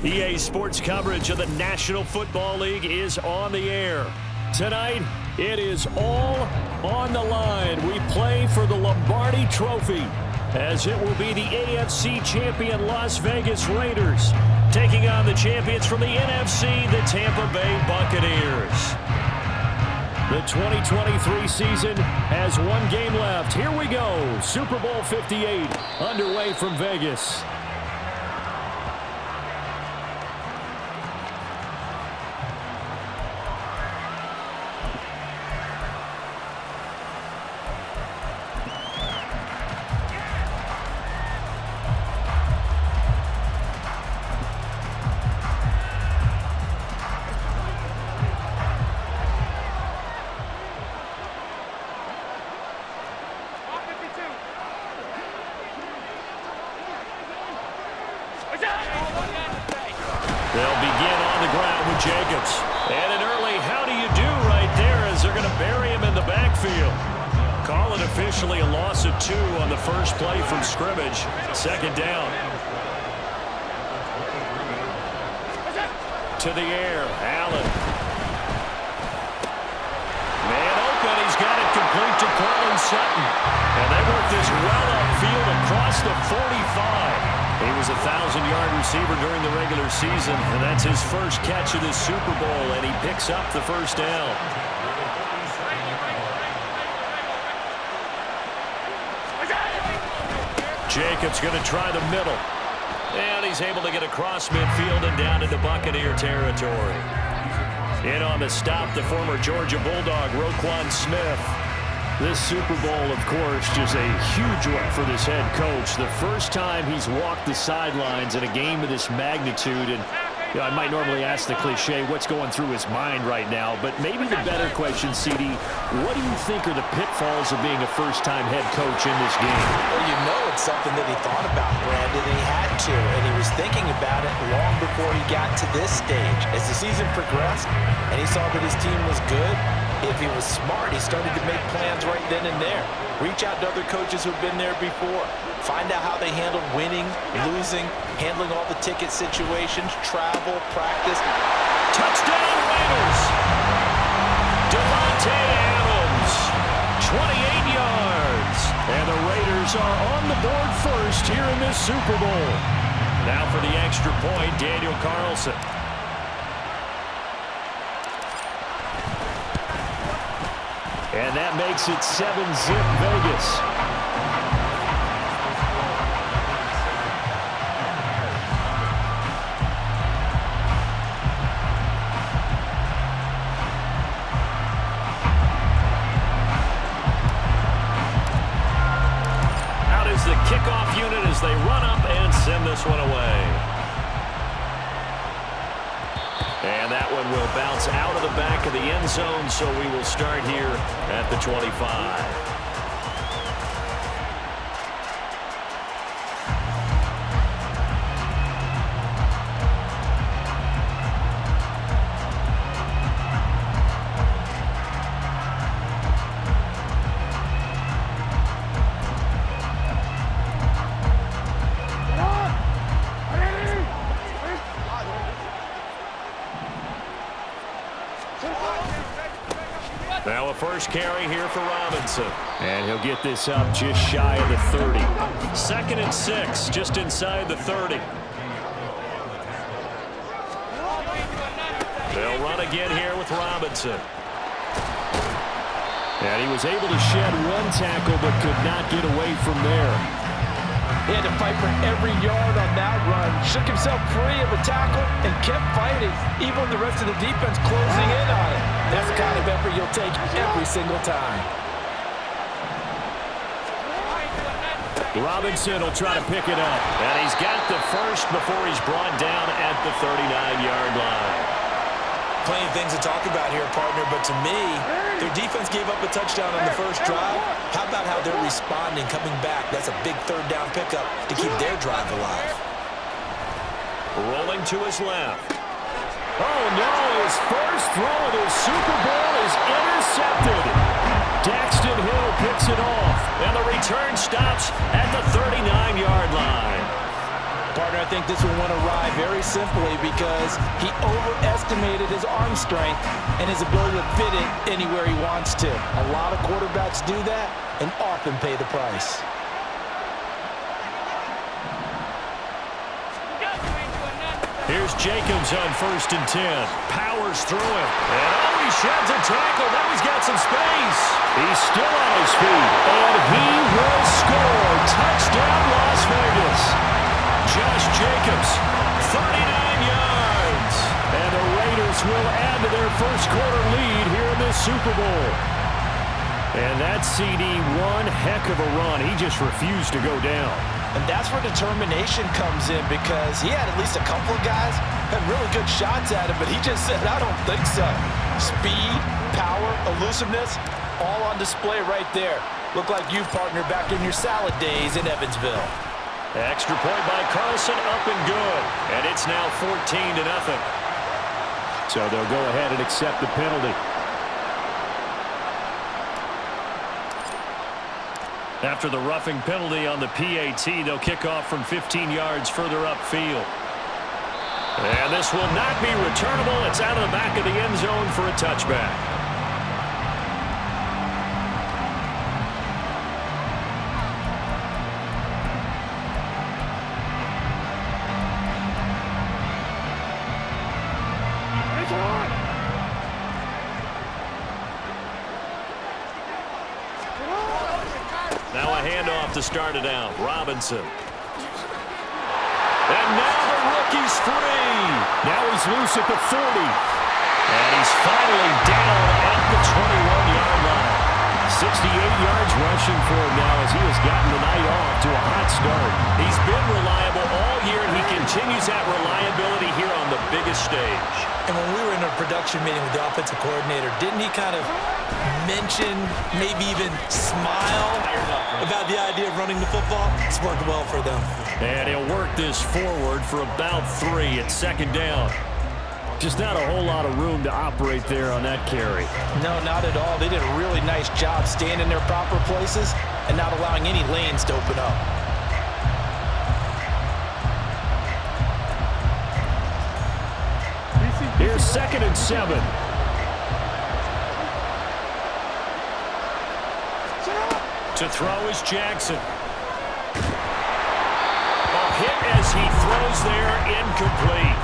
EA Sports coverage of the National Football League is on the air. Tonight, it is all on the line. We play for the Lombardi Trophy, as it will be the AFC champion Las Vegas Raiders taking on the champions from the NFC, the Tampa Bay Buccaneers. The 2023 season has one game left. Here we go. Super Bowl 58 underway from Vegas. They'll begin on the ground with Jacobs. And an early how do you do right there as they're going to bury him in the backfield. Call it officially a loss of 2 on the first play from scrimmage. Second down. To the air, Allen. Man open, he's got it complete to Cortland Sutton. And they work this well upfield across the 45. He was a 1,000-yard receiver during the regular season, and that's his first catch of this Super Bowl, and he picks up the first down. Jacobs going to try the middle. And he's able to get across midfield and down into Buccaneer territory. In on the stop, the former Georgia Bulldog, Roquan Smith. This Super Bowl, of course, just a huge one for this head coach. The first time he's walked the sidelines in a game of this magnitude. And you know, I might normally ask the cliche, what's going through his mind right now? But maybe the better question, CD, what do you think are the pitfalls of being a first-time head coach in this game? Well, you know it's something that he thought about, Brandon, and he had to. And he was thinking about it long before he got to this stage. As the season progressed and he saw that his team was good, if he was smart, he started to make plans right then and there. Reach out to other coaches who've been there before. Find out how they handled winning, losing, handling all the ticket situations, travel, practice. Touchdown Raiders! Devontae Adams, 28 yards. And the Raiders are on the board first here in this Super Bowl. Now for the extra point, Daniel Carlson. And that makes it 7-zip Vegas. Out is the kickoff unit as they run up and send this one away. And that one will bounce out of the back of the end zone, so we will start here at the 25. Now a first carry here for Robinson. And he'll get this up just shy of the 30. 2nd and 6, just inside the 30. They'll run again here with Robinson. And he was able to shed one tackle but could not get away from there. He had to fight for every yard on that run. Shook himself free of the tackle and kept fighting, even with the rest of the defense closing in on it. That's the kind of effort you'll take every single time. Robinson will try to pick it up. And he's got the first before he's brought down at the 39-yard line. Plenty of things to talk about here, partner, but to me, their defense gave up a touchdown on the first drive. How about how they're responding, coming back? That's a big third down pickup to keep their drive alive. Rolling to his left. Oh, no, his first throw of the Super Bowl is intercepted. Daxton Hill picks it off, and the return stops at the 39-yard line. Partner, I I think this one went awry very simply because he overestimated his arm strength and his ability to fit it anywhere he wants to. A lot of quarterbacks do that and often pay the price. Here's Jacobs on 1st and 10. Powers through him. And he sheds a tackle. Now he's got some space. He's still on his feet. And he will score. Touchdown, Las Vegas. Josh Jacobs, 39 yards. And the Raiders will add to their first quarter lead here in this Super Bowl. And that CD, one heck of a run. He just refused to go down. And that's where determination comes in because he had at least a couple of guys had really good shots at him, but he just said, I don't think so. Speed, power, elusiveness, all on display right there. Look like you, partner, back in your salad days in Evansville. Extra point by Carlson, up and good. And it's now 14-0. So they'll go ahead and accept the penalty. After the roughing penalty on the PAT, they'll kick off from 15 yards further upfield. And this will not be returnable. It's out of the back of the end zone for a touchback. Now a handoff to start it out. Robinson. And now the rookie's free. Now he's loose at the 40. And he's finally down at the 21-yard line. 68 yards rushing for him now as he has gotten the night off to a hot start. He's been reliable all year, and he continues that reliability here on the biggest stage. And when we were in a production meeting with the offensive coordinator, didn't he kind of mention, maybe even smile about the idea of running the football? It's worked well for them. And he'll work this forward for about 3 at 2nd down. Just not a whole lot of room to operate there on that carry. No, not at all. They did a really nice job staying in their proper places and not allowing any lanes to open up. Here's 2nd and 7. To throw is Jackson. A hit as he throws there, incomplete.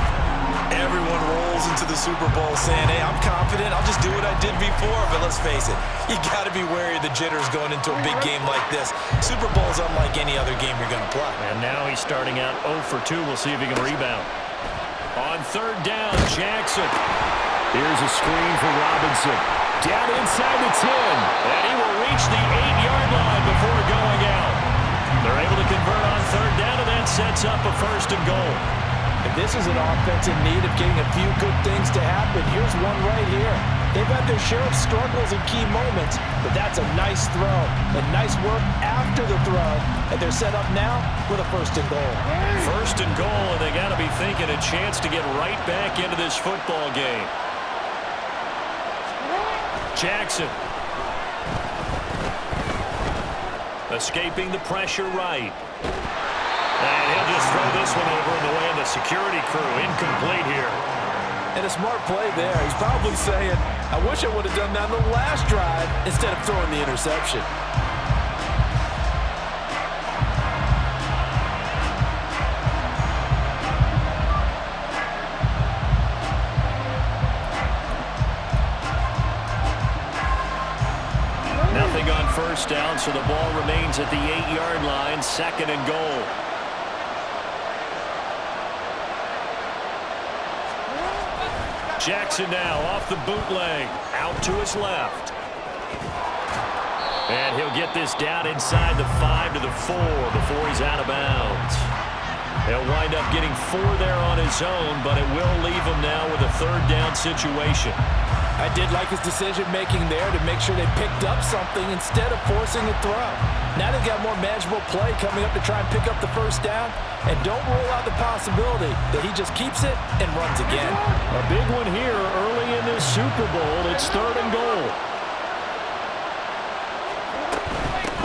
Everyone rolls into the Super Bowl saying, hey, I'm confident. I'll just do what I did before. But let's face it, you got to be wary of the jitters going into a big game like this. Super Bowl is unlike any other game you're going to play. And now he's starting out 0 for 2. We'll see if he can rebound. On 3rd down, Jackson. Here's a screen for Robinson. Down inside the 10. And he will reach the 8-yard line before going out. They're able to convert on 3rd down, and that sets up a 1st and goal. If this is an offense in need of getting a few good things to happen, here's one right here. They've had their share of struggles in key moments, but that's a nice throw. And nice work after the throw. And they're set up now with a 1st and goal. 1st and goal, and they got to be thinking a chance to get right back into this football game. Jackson. Escaping the pressure right. And he'll just throw this one over in the way of the security crew. Incomplete here. And a smart play there. He's probably saying, I wish I would have done that on the last drive instead of throwing the interception. Nothing on 1st down, so the ball remains at the 8-yard line, 2nd and goal. Jackson now off the bootleg, out to his left. And he'll get this down inside the 5 to the 4 before he's out of bounds. He'll wind up getting 4 there on his own, but it will leave him now with a 3rd down situation. I did like his decision-making there to make sure they picked up something instead of forcing a throw. Now they've got more manageable play coming up to try and pick up the 1st down. And don't rule out the possibility that he just keeps it and runs again. A big one here early in this Super Bowl. It's 3rd and goal.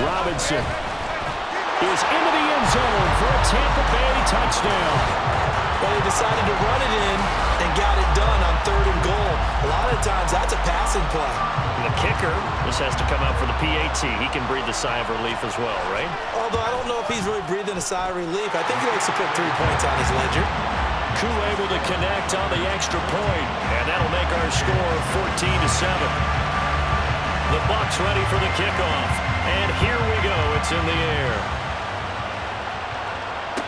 Robinson is into the end zone for a Tampa Bay touchdown. down. Well, he decided to run it in and got it done on 3rd and goal. A lot of times, that's a passing play. And the kicker just has to come out for the PAT. He can breathe a sigh of relief as well, right? Although I don't know if he's really breathing a sigh of relief. I think he likes to put 3 points on his ledger. Koo able to connect on the extra point, and that'll make our score 14-7. The Bucs ready for the kickoff, and here we go. It's in the air.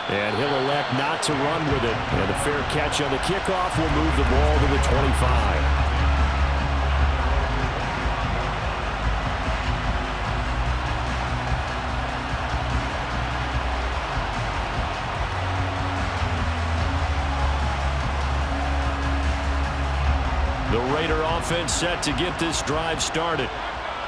And he'll elect not to run with it. And a fair catch on the kickoff will move the ball to the 25. The Raider offense set to get this drive started.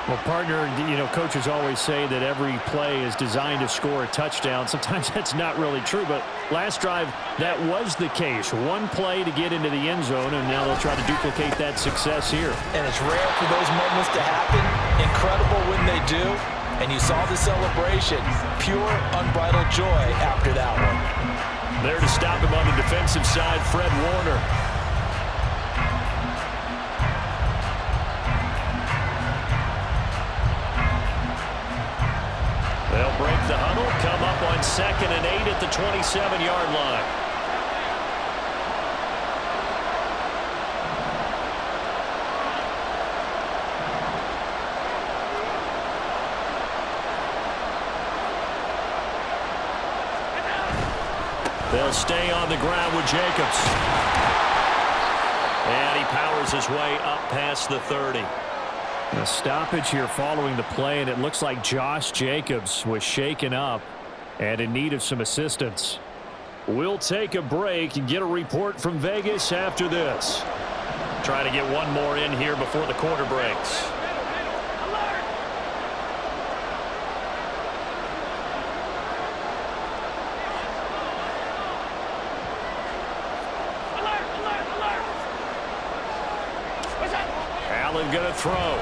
Well, partner, coaches always say that every play is designed to score a touchdown. Sometimes that's not really true, but last drive, that was the case. One play to get into the end zone, and now they'll try to duplicate that success here. And it's rare for those moments to happen. Incredible when they do. And you saw the celebration. Pure, unbridled joy after that one. There to stop him on the defensive side, Fred Warner. They'll break the huddle, come up on 2nd and 8 at the 27-yard line. They'll stay on the ground with Jacobs. And he powers his way up past the 30. A stoppage here following the play, and it looks like Josh Jacobs was shaken up and in need of some assistance. We'll take a break and get a report from Vegas after this. Try to get one more in here before the quarter breaks. Allen going to throw.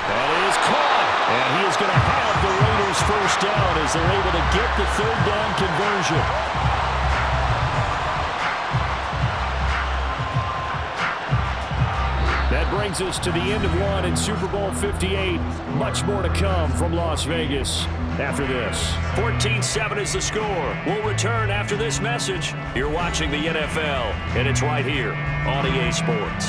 That is caught. And he is going to have the Raiders first down as they're able to get the 3rd down conversion. That brings us to the end of one in Super Bowl 58. Much more to come from Las Vegas after this. 14-7 is the score. We'll return after this message. You're watching the NFL, and it's right here on EA Sports.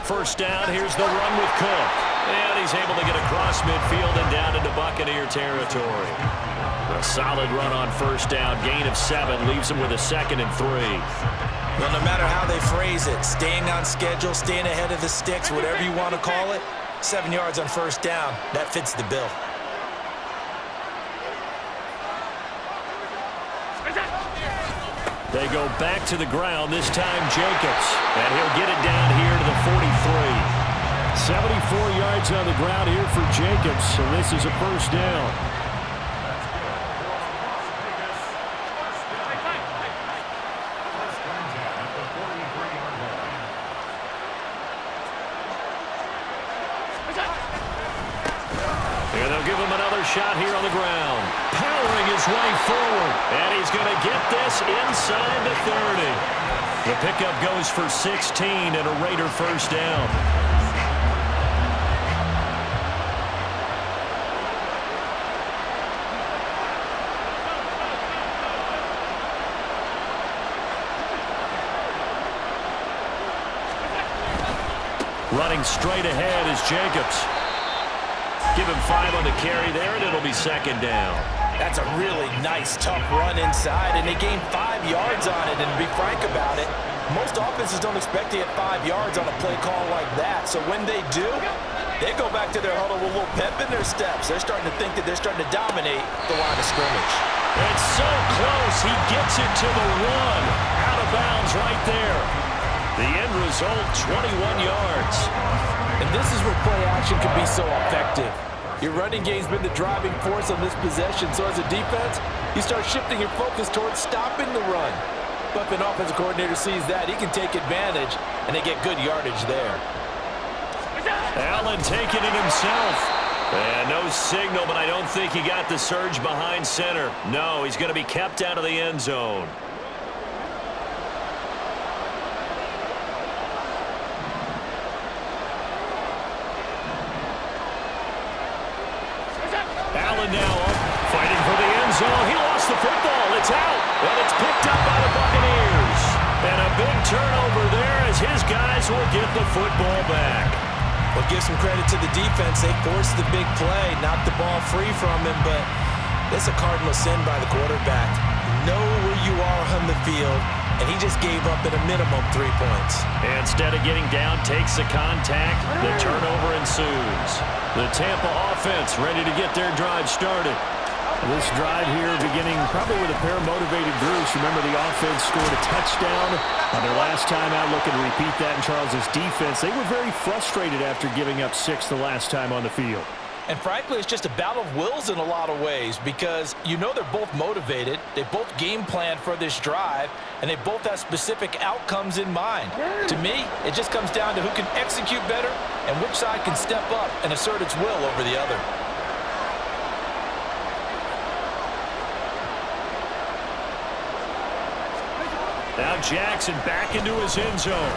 First down, here's the run with Cook. And he's able to get across midfield and down into Buccaneer territory. A solid run on first down, gain of 7, leaves him with a 2nd and 3. Well, no matter how they phrase it, staying on schedule, staying ahead of the sticks, whatever you want to call it, 7 yards on first down, that fits the bill. They go back to the ground, this time Jacobs. And he'll get it down here to the 43. 74 yards on the ground here for Jacobs, so this is a first down. And they'll give him another shot here on the ground. Powering his way forward. And he's going to get this inside the 30. The pickup goes for 16 and a Raider first down. Running straight ahead is Jacobs. Give him 5 on the carry there, and it'll be 2nd down. That's a really nice, tough run inside, and they gained 5 yards on it. And to be frank about it, most offenses don't expect to get 5 yards on a play call like that. So when they do, they go back to their huddle with a little pep in their steps. They're starting to think that they're starting to dominate the line of scrimmage. It's so close. He gets it to the 1. Out of bounds right there. The end result, 21 yards. And this is where play action can be so effective. Your running game's been the driving force on this possession, so as a defense, you start shifting your focus towards stopping the run. But if an offensive coordinator sees that, he can take advantage, and they get good yardage there. Allen taking it himself. And no signal, but I don't think he got the surge behind center. No, he's going to be kept out of the end zone. Allen now fighting for the end zone. He lost the football. It's out. And it's picked up by the Buccaneers. And a big turnover there as his guys will get the football back. Well, give some credit to the defense. They forced the big play, knocked the ball free from him, but it's a cardinal sin by the quarterback. Know where you are on the field, and he just gave up at a minimum 3 points. Instead of getting down, takes the contact. The turnover ensues. The Tampa offense ready to get their drive started. This drive here beginning probably with a pair of motivated groups. Remember, the offense scored a touchdown on their last time out, looking to repeat that in Charles's defense. They were very frustrated after giving up 6 the last time on the field. And frankly, it's just a battle of wills in a lot of ways because you know they're both motivated, they both game plan for this drive, and they both have specific outcomes in mind. To me, it just comes down to who can execute better and which side can step up and assert its will over the other. Now Jackson back into his end zone.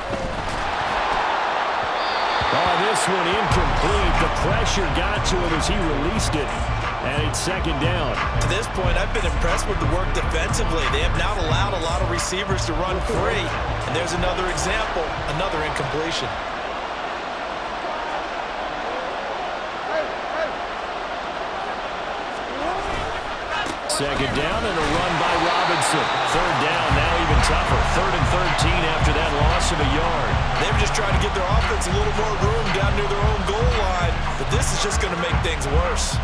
Oh, this one incomplete. The pressure got to him as he released it, and it's second down. To this point, I've been impressed with the work defensively. They have not allowed a lot of receivers to run free, and there's another example, another incompletion. Second down and a run by Robinson. Third down, now even tougher. 3rd and 13 after that loss of a yard. They were just trying to give their offense a little more room down near their own goal line, but this is just going to make things worse.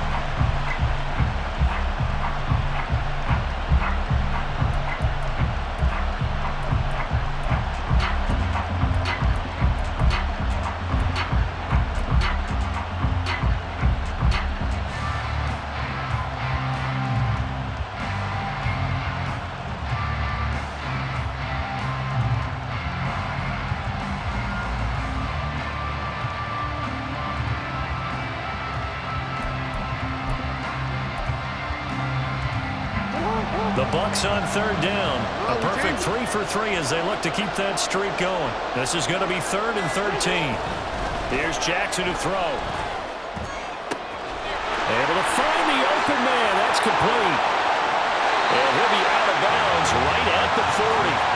The Bucs on third down. A perfect 3 for 3 as they look to keep that streak going. This is going to be 3rd and 13. Here's Jackson to throw. Able to find the open man. That's complete. And he'll be out of bounds right at the 40.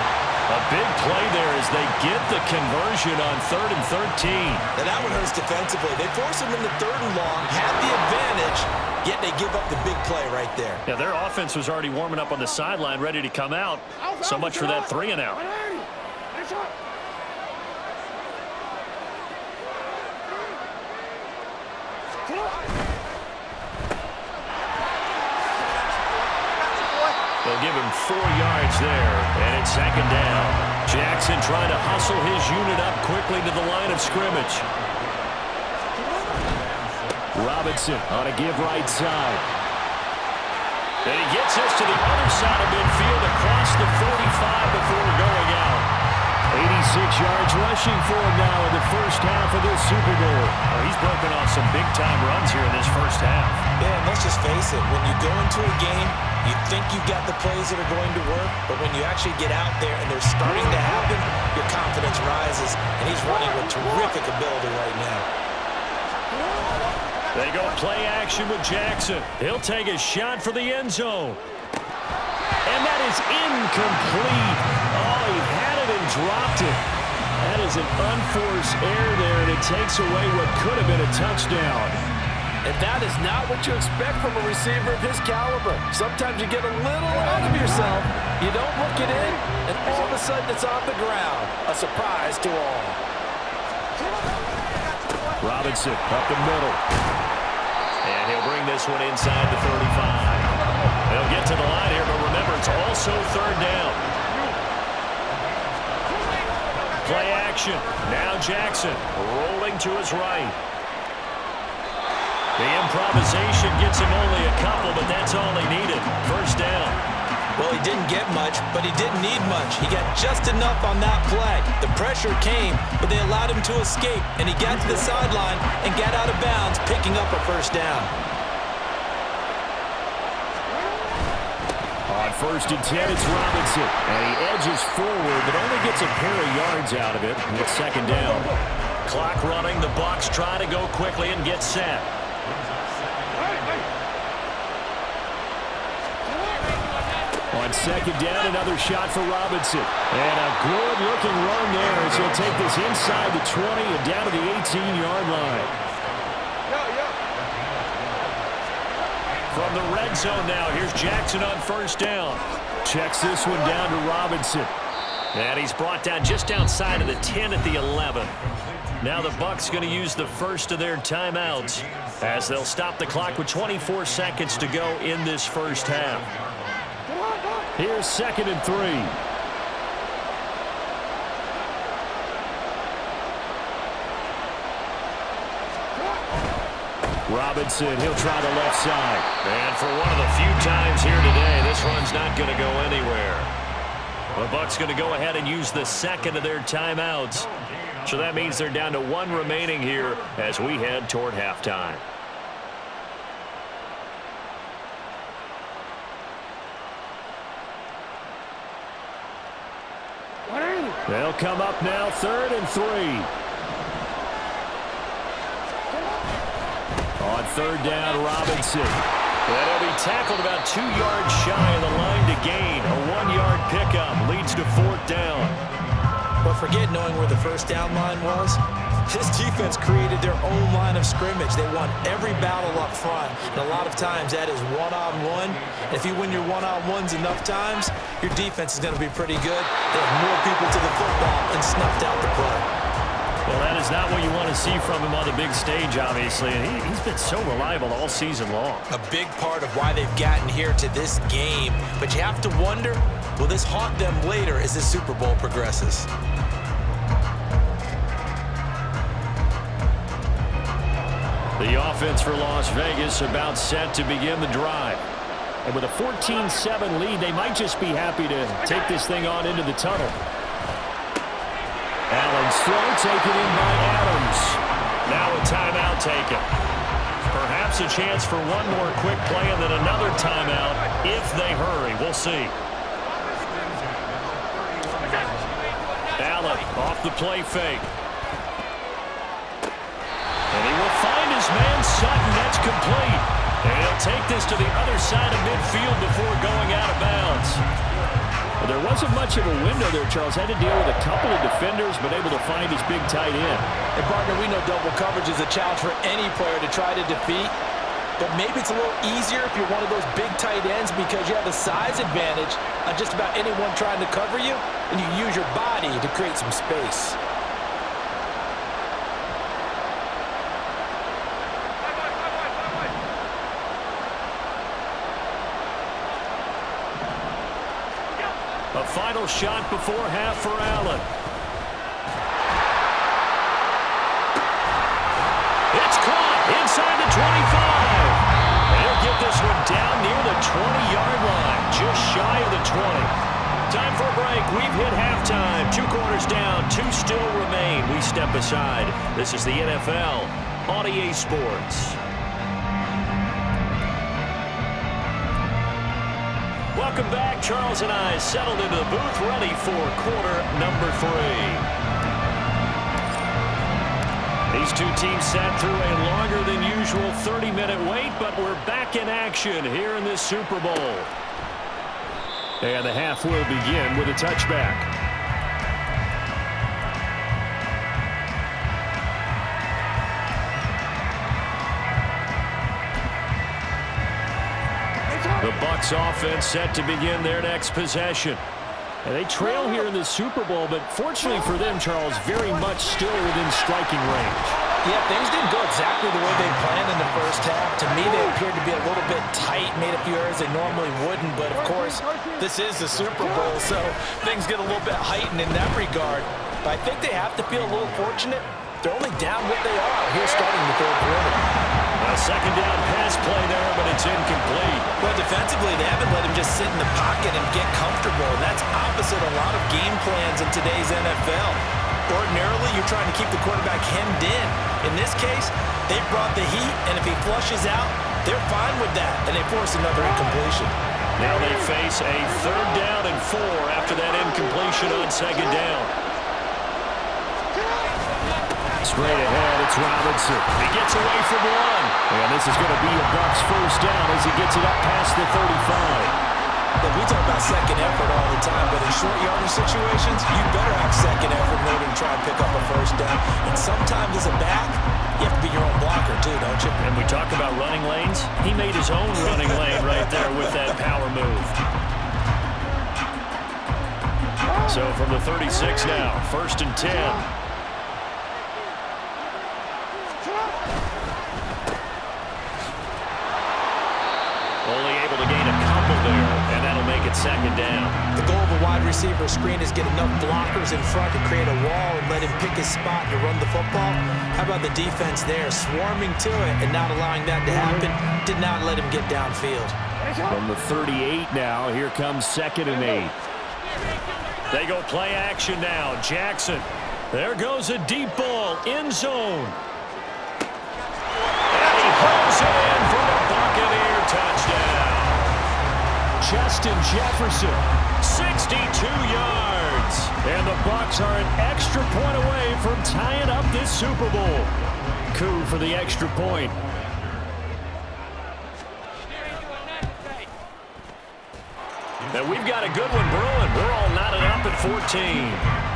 A big play there as they get the conversion on 3rd and 13. And that one hurts defensively. They force him into 3rd and long, have the advantage, yet they give up the big play right there. Yeah, their offense was already warming up on the sideline, ready to come out. So much for that 3 and out. They'll give him 4 yards there, and it's second down. Jackson trying to hustle his unit up quickly to the line of scrimmage. Robinson on a give right side. And he gets this to the other side of midfield across the 45 before going out. 86 yards rushing for him now in the first half of this Super Bowl. Well, he's broken off some big-time runs here in this first half. Yeah, and let's just face it. When you go into a game, you think you've got the plays that are going to work, but when you actually get out there and they're starting to happen, your confidence rises, and he's running with terrific ability right now. They go play action with Jackson. He'll take a shot for the end zone. And that is incomplete. Oh, he had it and dropped it. That is an unforced error there, and it takes away what could have been a touchdown. And that is not what you expect from a receiver of his caliber. Sometimes you get a little out of yourself, you don't look it in, and all of a sudden it's on the ground. A surprise to all. Robinson up the middle. And he'll bring this one inside the 35. They'll get to the line here, but remember, it's also third down. Play action. Now Jackson rolling to his right. The improvisation gets him only a couple, but that's all he needed. First down. Well, he didn't get much, but he didn't need much. He got just enough on that play. The pressure came, but they allowed him to escape, and he got to the sideline and got out of bounds, picking up a first down. On 1st and 10, it's Robinson. And he edges forward, but only gets a pair of yards out of it. It's 2nd down. Clock running. The Bucs try to go quickly and get set. On 2nd down, another shot for Robinson. And a good-looking run there as he'll take this inside the 20 and down to the 18-yard line. From the red zone now, here's Jackson on 1st down. Checks this one down to Robinson. And he's brought down just outside of the 10 at the 11. Now the Bucs going to use the first of their timeouts as they'll stop the clock with 24 seconds to go in this first half. Here's 2nd and 3. Robinson, he'll try the left side. And for one of the few times here today, this run's not going to go anywhere. The Bucs going to go ahead and use the second of their timeouts. So that means they're down to 1 remaining here as we head toward halftime. They'll come up now, 3rd and 3. On 3rd down, Robinson. That'll be tackled about 2 yards shy of the line to gain. A 1-yard pickup leads to 4th down. But forget knowing where the first down line was. This defense created their own line of scrimmage. They won every battle up front, and a lot of times that is one-on-one. If you win your one-on-ones enough times, your defense is going to be pretty good. They have more people to the football and snuffed out the play. Well, that is not what you want to see from him on the big stage, obviously, and he's been so reliable all season long. A big part of why they've gotten here to this game, but you have to wonder, will this haunt them later as the Super Bowl progresses? The offense for Las Vegas about set to begin the drive. And with a 14-7 lead, they might just be happy to take this thing on into the tunnel. Allen's throw taken in by Adams. Now a timeout taken. Perhaps a chance for one more quick play and then another timeout if they hurry. We'll see. Allen off the play fake. And he will find his man Sutton. That's complete. And he'll take this to the other side of midfield before going out of bounds. Well, there wasn't much of a window there, Charles. Had to deal with a couple of defenders, but able to find his big tight end. And, partner, we know double coverage is a challenge for any player to try to defeat. But maybe it's a little easier if you're one of those big tight ends because you have a size advantage on just about anyone trying to cover you, and you use your body to create some space. A final shot before half for Allen. It's caught inside the 25. And he'll get this one down near the 20-yard line, just shy of the 20. Time for a break. We've hit halftime. 2 quarters down, 2 still remain. We step aside. This is the NFL on EA Sports. Welcome back. Charles and I settled into the booth, ready for quarter number 3. These two teams sat through a longer than usual 30-minute wait, but we're back in action here in this Super Bowl. And the half will begin with a touchback. The Bucs offense set to begin their next possession. And they trail here in the Super Bowl, but fortunately for them, Charles, very much still within striking range. Yeah, things didn't go exactly the way they planned in the first half. To me, they appeared to be a little bit tight, made a few errors they normally wouldn't. But, of course, this is the Super Bowl, so things get a little bit heightened in that regard. But I think they have to feel a little fortunate. They're only down what they are here starting the third quarter. A second down pass play there, but it's incomplete. Well, defensively, they haven't let him just sit in the pocket and get comfortable, and that's opposite a lot of game plans in today's NFL. Ordinarily, you're trying to keep the quarterback hemmed in. In this case, they brought the heat, and if he flushes out, they're fine with that, and they force another incompletion. Now they face a 3rd down and 4 after that incompletion on 2nd down. Straight ahead, it's Robinson. He gets away from one. And this is going to be a Bucs 1st down as he gets it up past the 35. Look, we talk about second effort all the time, but in short yardage situations, you better have second effort in order to try and pick up a 1st down. And sometimes as a back, you have to be your own blocker too, don't you? And we talk about running lanes. He made his own running lane right there with that power move. So from the 36 now, 1st and 10. Only able to gain a couple there, and that'll make it 2nd down. The goal of a wide receiver screen is get enough blockers in front to create a wall and let him pick his spot to run the football. How about the defense there, swarming to it and not allowing that to happen? Did not let him get downfield. From the 38 now, here comes 2nd and 8. They go play action now. Jackson. There goes a deep ball. End zone. And he hauls it in for the Buccaneer touchdown. Justin Jefferson. 62 yards. And the Bucs are an extra point away from tying up this Super Bowl. Coup for the extra point. And we've got a good one brewing. We're all knotted up at 14.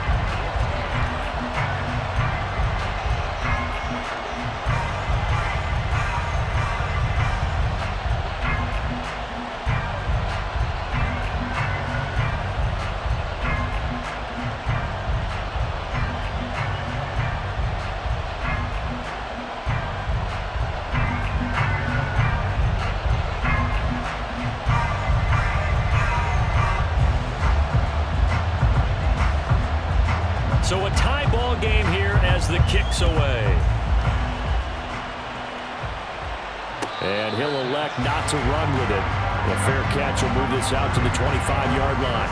So a tie ball game here as the kick's away. And he'll elect not to run with it. The fair catch will move this out to the 25-yard line.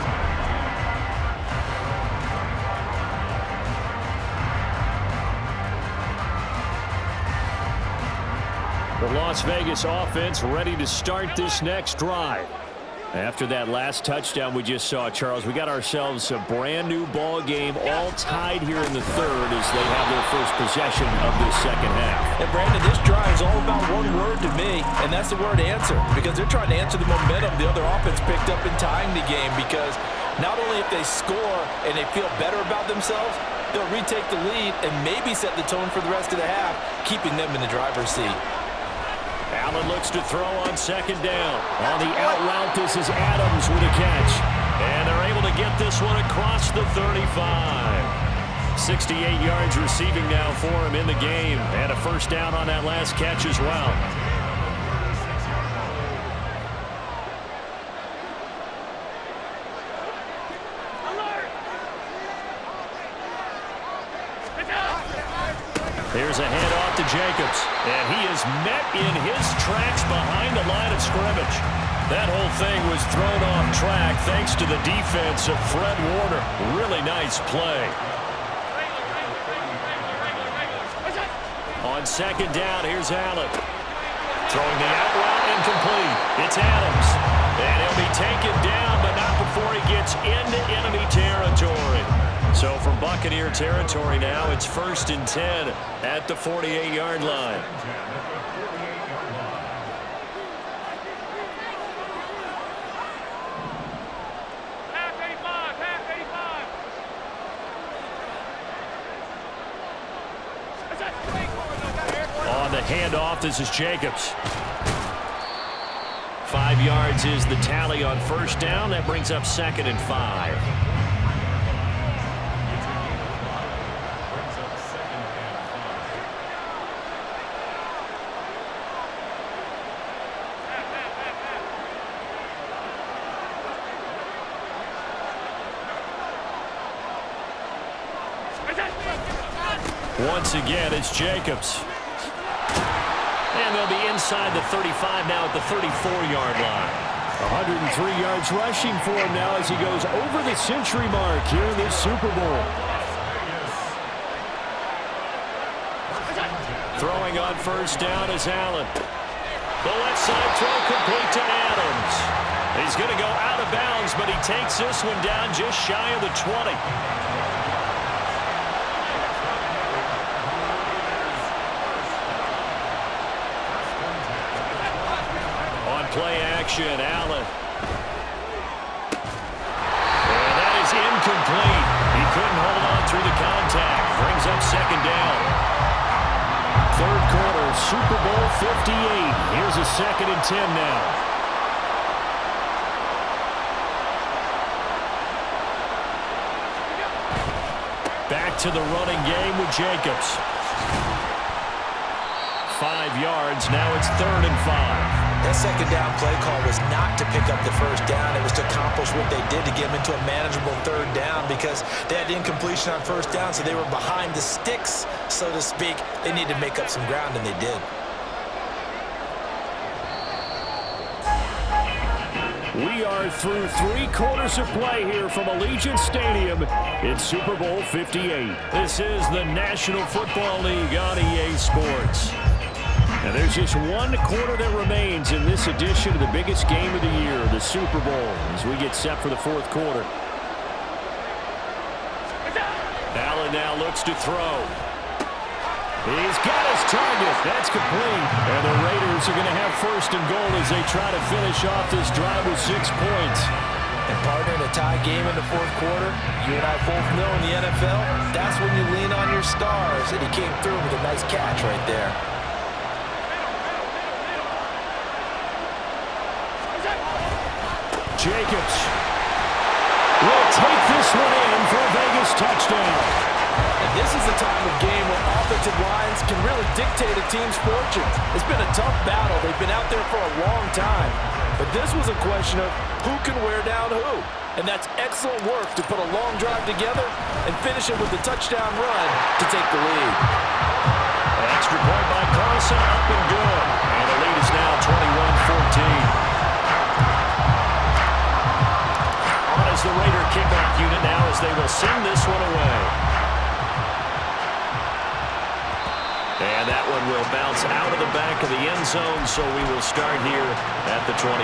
The Las Vegas offense ready to start this next drive. After that last touchdown we just saw, Charles, we got ourselves a brand new ball game, all tied here in the 3rd as they have their first possession of this 2nd half. And Brandon, this drive is all about one word to me, and that's the word answer, because they're trying to answer the momentum the other offense picked up in tying the game, because not only if they score and they feel better about themselves, they'll retake the lead and maybe set the tone for the rest of the half, keeping them in the driver's seat. Allen looks to throw on 2nd down. On the out route, this is Adams with a catch. And they're able to get this one across the 35. 68 yards receiving now for him in the game. And a 1st down on that last catch as well. Here's a handoff to Jacobs, and he is met in his tracks behind the line of scrimmage. That whole thing was thrown off track thanks to the defense of Fred Warner. Really nice play. On 2nd down, here's Allen. Throwing the out route incomplete. It's Adams, and he'll be taken down, but not before he gets into enemy territory. So from Buccaneer territory now, it's 1st and 10 at the 48-yard line. On the handoff, this is Jacobs. 5 yards is the tally on 1st down. That brings up 2nd and 5. Once again, it's Jacobs. And And they'll be inside the 35 now at the 34-yard line. 103 yards rushing for him now as he goes over the century mark here in this Super Bowl. Throwing on first down is Allen. The left side throw complete to Adams. He's going to go out of bounds, but he takes this one down just shy of the 20. On play action, Allen. And that is incomplete. He couldn't hold on through the contact. Brings up second down. Third quarter, Super Bowl 58. Here's a 2nd and 10 now. Back to the running game with Jacobs. 5 yards. Now it's 3rd and 5. That second down play call was not to pick up the first down. It was to accomplish what they did to get them into a manageable 3rd down because they had incompletion on first down, so they were behind the sticks, so to speak. They needed to make up some ground, and they did. We are through 3 quarters of play here from Allegiant Stadium. It's Super Bowl 58. This is the National Football League on EA Sports. And there's just 1 quarter that remains in this edition of the biggest game of the year, the Super Bowl, as we get set for the 4th quarter. Allen now looks to throw. He's got his target. That's complete. And the Raiders are going to have 1st and goal as they try to finish off this drive with 6 points. And partner, in a tie game in the 4th quarter, you and I both know in the NFL, that's when you lean on your stars. And he came through with a nice catch right there. Jacobs will take this one in for a Vegas touchdown. And this is the time of game where offensive lines can really dictate a team's fortunes. It's been a tough battle. They've been out there for a long time. But this was a question of who can wear down who. And that's excellent work to put a long drive together and finish it with a touchdown run to take the lead. Extra point by Carson, up and good. And the lead is now 21-14. As the Raider kickoff unit now as they will send this one away. And that one will bounce out of the back of the end zone, so we will start here at the 25.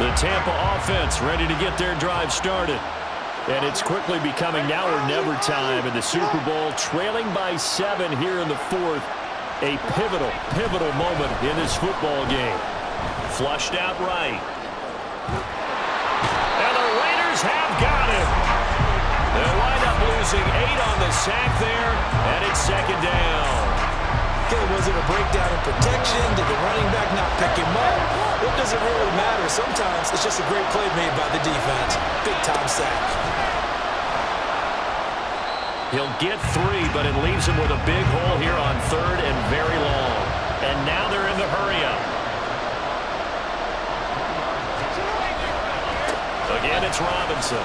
The Tampa offense ready to get their drive started. And it's quickly becoming now or never time in the Super Bowl, trailing by 7 here in the 4th. A pivotal moment in this football game. Flushed out right. And the Raiders have got him. They'll wind up losing 8 on the sack there, and it's 2nd down. Okay, was it a breakdown in protection? Did the running back not pick him up? What does it really matter? Sometimes it's just a great play made by the defense. Big-time sack. He'll get 3, but it leaves him with a big hole here on 3rd and very long. And now they're in the hurry-up. Again, it's Robinson.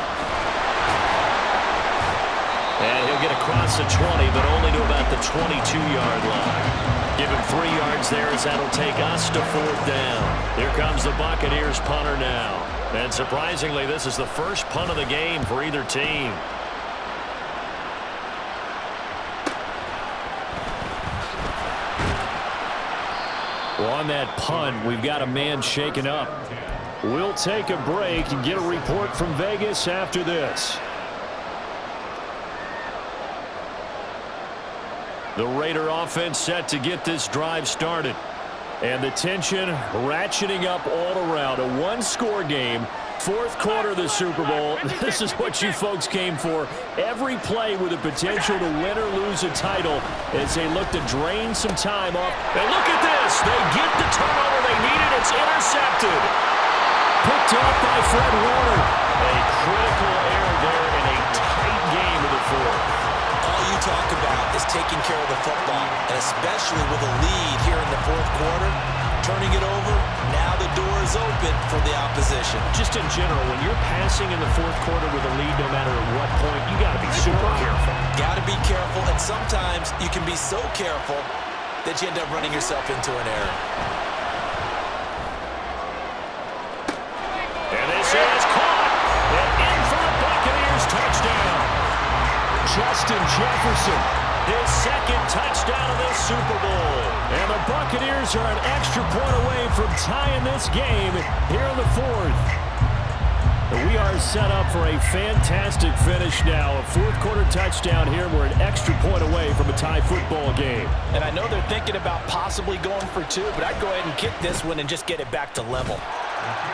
And he'll get across the 20, but only to about the 22-yard line. Give him 3 yards there as that'll take us to 4th down. Here comes the Buccaneers punter now. And surprisingly, this is the first punt of the game for either team. Well, on that punt, we've got a man shaken up. We'll take a break and get a report from Vegas after this. The Raider offense set to get this drive started. And the tension ratcheting up all around. A 1-score game. 4th quarter of the Super Bowl. This is what you folks came for. Every play with the potential to win or lose a title as they look to drain some time off. And look at this. They get the turnover they needed. It's intercepted. Picked up by Fred Warner. A critical error there in a tight game of the 4th. All you talk about is taking care of the football, and especially with a lead here in the 4th quarter. Turning it over, now the door is open. stupid for the opposition. Just in general, when you're passing in the fourth quarter with a lead, no matter at what point, you got to be super careful. Got to be careful, and sometimes you can be so careful that you end up running yourself into an error. And this is caught. And in for the Buccaneers touchdown. Justin Jefferson. His second touchdown of this Super Bowl. And the Buccaneers are an extra point away from tying this game here in the fourth. We are set up for a fantastic finish now. A fourth-quarter touchdown here. We're an extra point away from a tie football game. And I know they're thinking about possibly going for two, but I'd go ahead and kick this one and just get it back to level.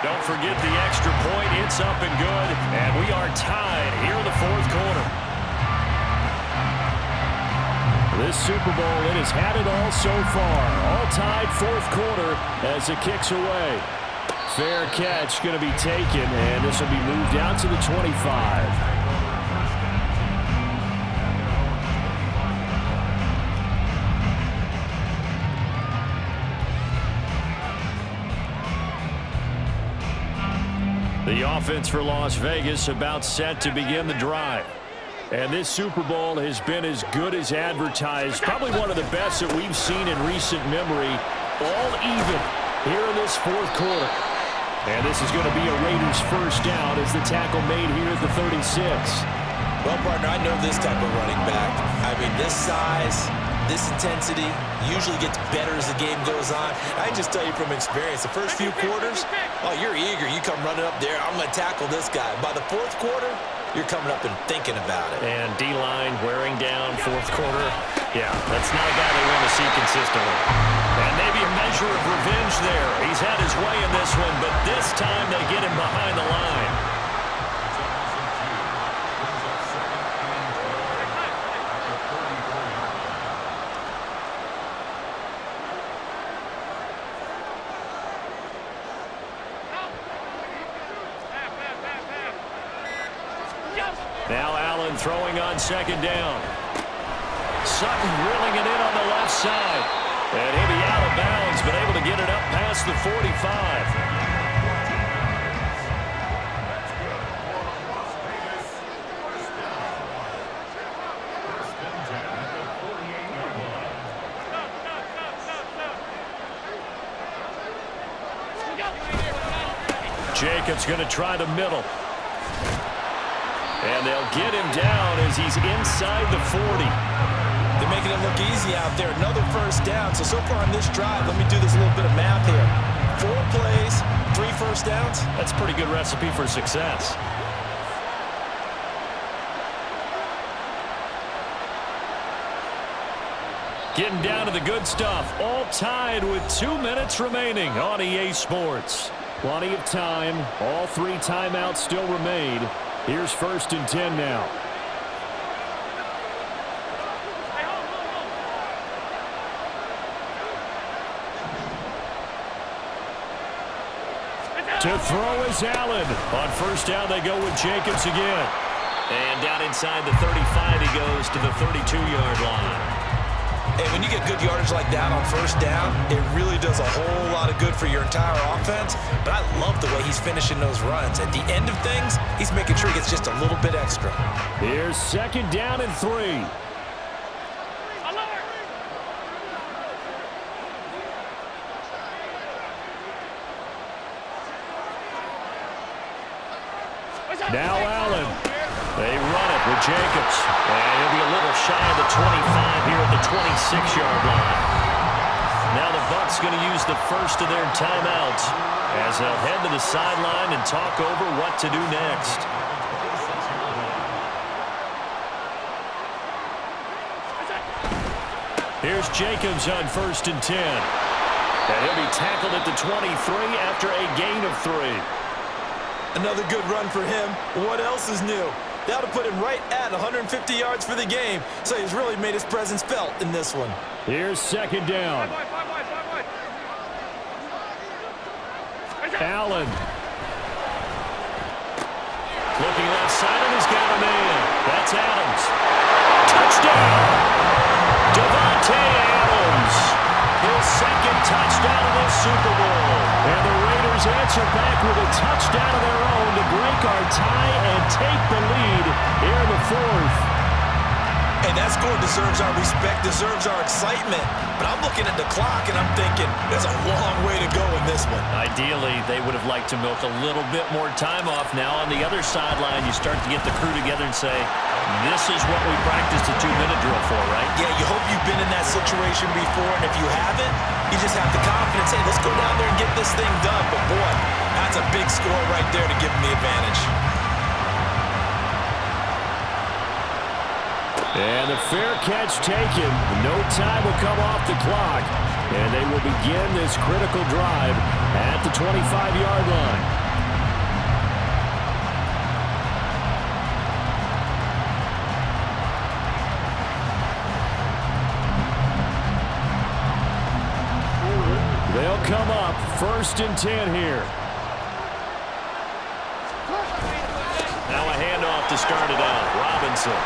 Don't forget the extra point. It's up and good. And we are tied here in the fourth quarter. This Super Bowl, it has had it all so far. All tied fourth quarter as it kicks away. Fair catch going to be taken, and this will be moved out to the 25. The offense for Las Vegas about set to begin the drive. And this Super Bowl has been as good as advertised. Probably one of the best that we've seen in recent memory. All even here in this fourth quarter. And this is going to be a Raiders first down as the tackle made here at the 36. Well, partner, I know this type of running back. I mean, this size, this intensity usually gets better as the game goes on. I can just tell you from experience, the first few quarters, oh, you're eager. You come running up there, I'm going to tackle this guy. By the fourth quarter, you're coming up and thinking about it. And D-line wearing down fourth quarter. Yeah, that's not a guy they want to see consistently. And maybe a measure of revenge there. He's had his way in this one, but this time they get him behind the line. Now Allen throwing on second down. Sutton drilling it in on the left side. And he'll be out of bounds, but able to get it up past the 45. Jacobs going to try the middle. And they'll get him down as he's inside the 40. They're making it look easy out there. Another first down. So far on this drive, let me do this little bit of math here. 4 plays, 3 first downs. That's a pretty good recipe for success. Getting down to the good stuff. All tied with 2 minutes remaining on EA Sports. Plenty of time. All 3 timeouts still remain. Here's 1st and 10 now. To throw is Allen. On first down, they go with Jacobs again. And down inside the 35, he goes to the 32-yard line. And when you get good yardage like that on first down, it really does a whole lot of good for your entire offense. But I love the way he's finishing those runs. At the end of things, he's making sure he gets just a little bit extra. Here's 2nd down and 3. Now Allen. They run it with Jacobs. And he'll be a little shy of the 25 here at the 26-yard line. Now the Bucs going to use the first of their timeouts as they'll head to the sideline and talk over what to do next. Here's Jacobs on 1st and 10. And he'll be tackled at the 23 after a gain of 3. Another good run for him. What else is new? That'll put him right at 150 yards for the game. So he's really made his presence felt in this one. Here's 2nd down. Allen. Looking left side, and he's got a man. That's Adams. Touchdown! Davante Adams. his second touchdown of the Super Bowl. And the Raiders answer back with a touchdown of their own to break our tie and take the lead here in the fourth. And that score deserves our respect, deserves our excitement. But I'm looking at the clock, and I'm thinking, there's a long way to go in this one. Ideally, they would have liked to milk a little bit more time off. Now on the other sideline, you start to get the crew together and say, this is what we practiced a 2-minute drill for, right? Yeah, you hope you've been in that situation before, and if you haven't, you just have the confidence, hey, let's go down there and get this thing done. But boy, that's a big score right there to give them the advantage. And the fair catch taken. No time will come off the clock. And they will begin this critical drive at the 25-yard line. They'll come up 1st and 10 here. Now a handoff to start it out. Robinson.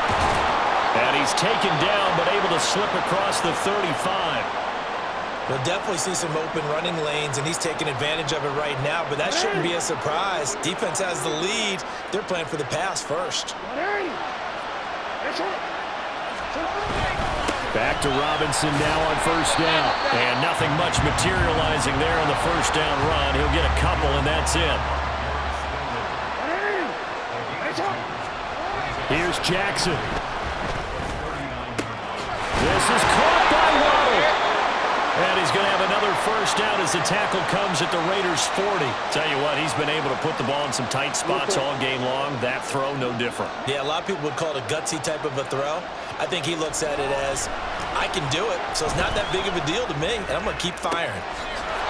And he's taken down, but able to slip across the 35. We'll definitely see some open running lanes, and he's taking advantage of it right now, but that shouldn't be a surprise. Defense has the lead. They're playing for the pass first. Back to Robinson now on 1st down. And nothing much materializing there on the 1st down run. He'll get a couple, and that's it. Here's Jackson. This is caught by Waddle. And he's going to have another 1st down as the tackle comes at the Raiders' 40. Tell you what, he's been able to put the ball in some tight spots all game long. That throw, no different. Yeah, a lot of people would call it a gutsy type of a throw. I think he looks at it as, I can do it, so it's not that big of a deal to me, and I'm going to keep firing.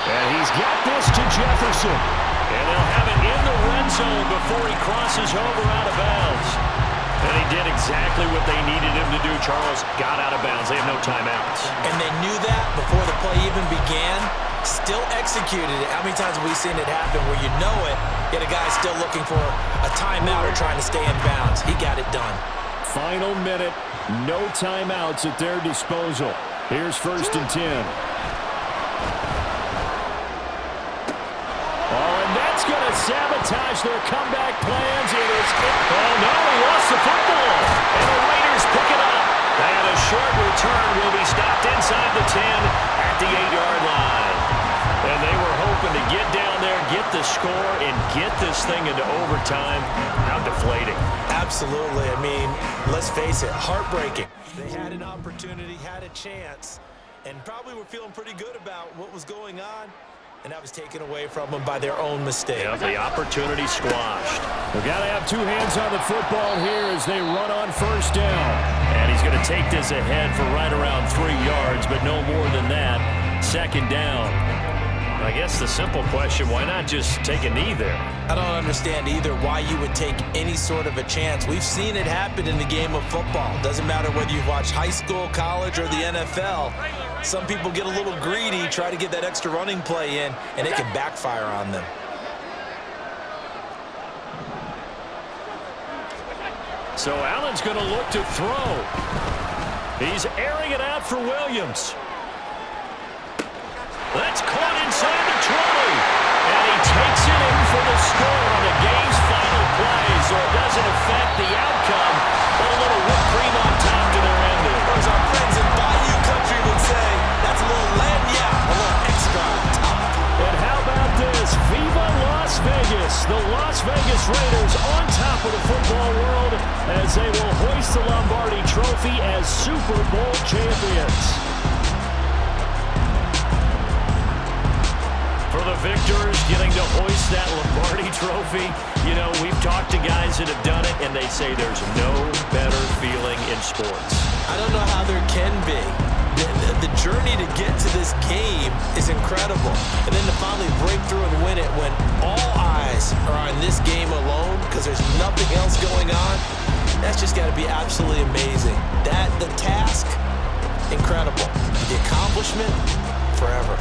And he's got this to Jefferson. And they'll have it in the red zone before he crosses over out of bounds. And he did exactly what they needed him to do, Charles. Got out of bounds. They have no timeouts. And they knew that before the play even began. Still executed it. How many times have we seen it happen where you know it, yet a guy's still looking for a timeout or trying to stay in bounds? He got it done. Final minute. No timeouts at their disposal. Here's 1st and 10. And that's going to sabotage their comeback plans. It is hit. Oh, no, he lost the football. And the Raiders pick it up. And a short return will be stopped inside the 10 at the 8-yard line. And they were hoping to get down there, get the score, and get this thing into overtime. How deflating. Absolutely. I mean, let's face it, heartbreaking. They had an opportunity, had a chance, and probably were feeling pretty good about what was going on. And that was taken away from them by their own mistake. Yeah, the opportunity squashed. We've got to have 2 hands on the football here as they run on 1st down. And he's going to take this ahead for right around 3 yards, but no more than that. 2nd down. I guess the simple question, why not just take a knee there? I don't understand either why you would take any sort of a chance. We've seen it happen in the game of football. Doesn't matter whether you've watched high school, college, or the NFL. Some people get a little greedy, try to get that extra running play in, and it can backfire on them. So Allen's going to look to throw. He's airing it out for Williams. That's caught inside the 20. And he takes it in for the score on the game's final play. So it doesn't affect the outcome, but a little whipped cream on top to their ending. As our friends in Bayou Country would say, that's a little lagniappe, a little extra on top. And how about this? Viva Las Vegas! The Las Vegas Raiders on top of the football world as they will hoist the Lombardi Trophy as Super Bowl champions. For the victors, getting to hoist that Lombardi Trophy, you know, we've talked to guys that have done it, and they say there's no better feeling in sports. I don't know how there can be. The journey to get to this game is incredible. And then to finally break through and win it when all eyes are on this game alone because there's nothing else going on, that's just got to be absolutely amazing. The task, incredible. The accomplishment, forever.